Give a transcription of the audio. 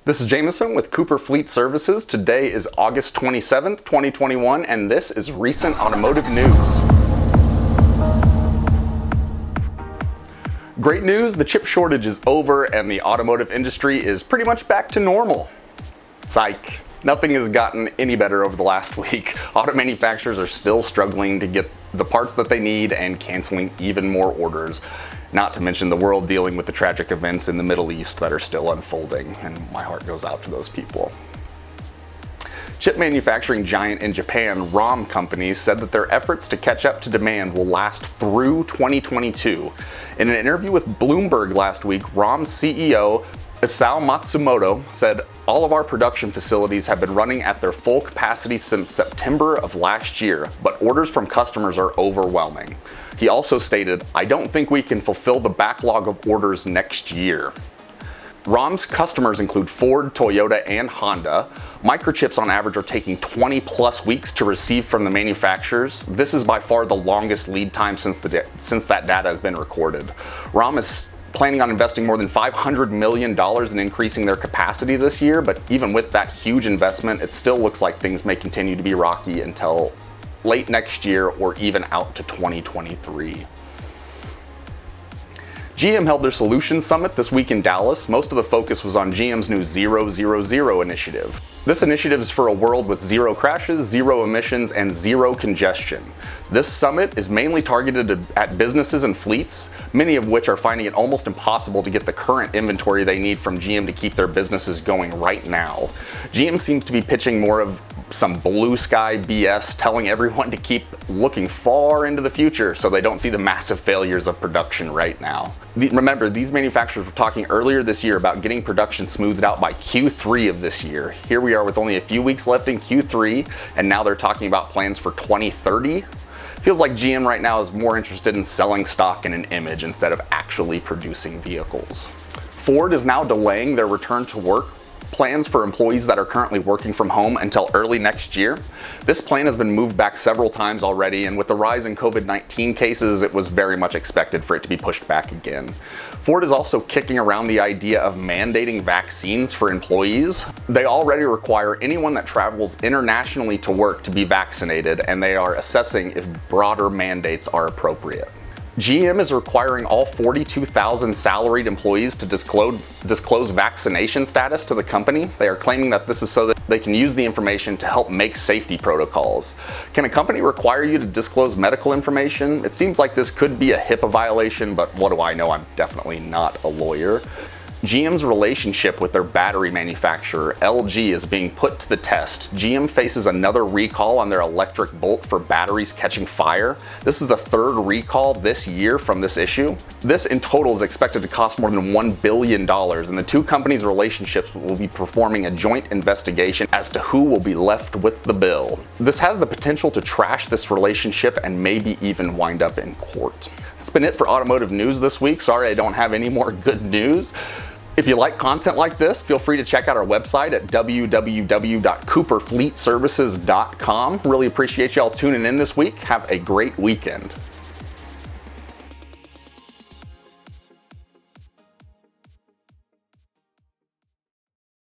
This is Jameson with Cooper Fleet Services. Today is August 27th, 2021, and this is recent automotive news. Great news, the chip shortage is over and the automotive industry is pretty much back to normal. Psych. Nothing has gotten any better over the last week. Auto manufacturers are still struggling to get the parts that they need and canceling even more orders. Not to mention the world dealing with the tragic events in the Middle East that are still unfolding, and my heart goes out to those people. Chip manufacturing giant in Japan, ROM companies, said that their efforts to catch up to demand will last through 2022. In an interview with Bloomberg last week, ROM's CEO Isao Matsumoto said, "All of our production facilities have been running at their full capacity since September of last year, but orders from customers are overwhelming." He also stated, "I don't think we can fulfill the backlog of orders next year." ROM's customers include Ford, Toyota, and Honda. Microchips on average are taking 20 plus weeks to receive from the manufacturers. This is by far the longest lead time since that data has been recorded. ROM is planning on investing more than $500 million in increasing their capacity this year, but even with that huge investment, it still looks like things may continue to be rocky until late next year or even out to 2023. GM held their Solution Summit this week in Dallas. Most of the focus was on GM's new 000 initiative. This initiative is for a world with zero crashes, zero emissions, and zero congestion. This summit is mainly targeted at businesses and fleets, many of which are finding it almost impossible to get the current inventory they need from GM to keep their businesses going right now. GM seems to be pitching more of some blue sky BS, telling everyone to keep looking far into the future so they don't see the massive failures of production right now. Remember, these manufacturers were talking earlier this year about getting production smoothed out by Q3 of this year. Here we are with only a few weeks left in Q3, and now they're talking about plans for 2030. Feels like GM right now is more interested in selling stock and an image instead of actually producing vehicles. Ford is now delaying their return to work plans for employees that are currently working from home until early next year. This plan has been moved back several times already, and with the rise in COVID-19 cases, it was very much expected for it to be pushed back again. Ford is also kicking around the idea of mandating vaccines for employees. They already require anyone that travels internationally to work to be vaccinated, and they are assessing if broader mandates are appropriate. GM is requiring all 42,000 salaried employees to disclose vaccination status to the company. They are claiming that this is so that they can use the information to help make safety protocols. Can a company require you to disclose medical information? It seems like this could be a HIPAA violation, but what do I know? I'm definitely not a lawyer. GM's relationship with their battery manufacturer, LG, is being put to the test. GM faces another recall on their electric Bolt for batteries catching fire. This is the third recall this year from this issue. This in total is expected to cost more than $1 billion, and the two companies' relationships will be performing a joint investigation as to who will be left with the bill. This has the potential to trash this relationship and maybe even wind up in court. That's been it for automotive news this week. Sorry I don't have any more good news. If you like content like this, feel free to check out our website at www.cooperfleetservices.com. Really appreciate y'all tuning in this week. Have a great weekend.